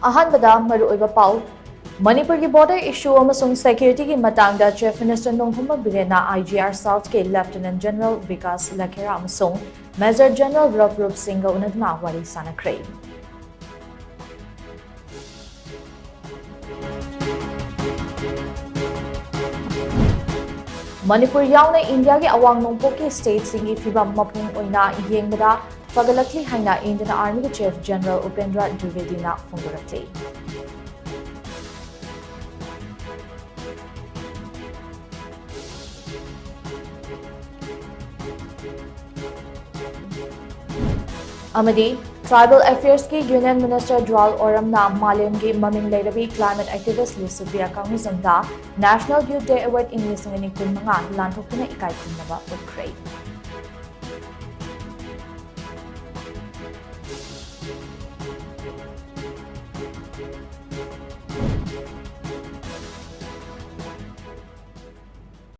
ꯑꯍꯥꯟꯕꯗ ꯃꯔꯨꯑꯣꯏꯕ ꯄꯥꯎ ꯃꯅꯤꯄꯨꯔꯒꯤ ꯕꯣꯔꯗꯔ ꯏꯁꯨ ꯑꯃꯁꯨꯡ ꯁꯦꯀ꯭ꯌꯨꯔꯤꯇꯤꯒꯤ ꯃꯇꯥꯡꯗ ꯆꯤꯐ ꯃꯤꯅꯤꯁꯇꯔ ꯅꯣꯡꯊꯣꯝꯕꯝ ꯕꯤꯔꯦꯟꯅ IGR ꯁꯥꯎꯊꯀꯤ ꯂꯦꯐꯇꯤꯅꯦꯟꯠ ꯖꯦꯅꯔꯦꯜ ꯕꯤꯀꯥꯁ ꯂꯈꯦꯔꯥ ꯑꯃꯁꯨꯡ ꯃꯦꯖꯔ ꯖꯦꯅꯔꯦꯜ ꯔꯐꯔꯨꯞ ꯁꯤꯡꯒ ꯎꯅꯗꯨꯅ ꯋꯥꯔꯤ ꯁꯥꯅꯈ꯭ꯔꯦ꯫ Manipuri yauna India ki awang nongpok ki state singi fibam mapung oina yengbada fagalakli haina Indian Army ki Chief General Upendra Dwivedi na phongdorakli. Amadi Tribal Affairs ki Union Minister Dwal Oramna Malemgi Maming Leirabi Climate Activist Lisubia Kanguzamda National Youth Day Award in Lisingani Kunmanga Lanthokuna Ikai Kunaba Utkray.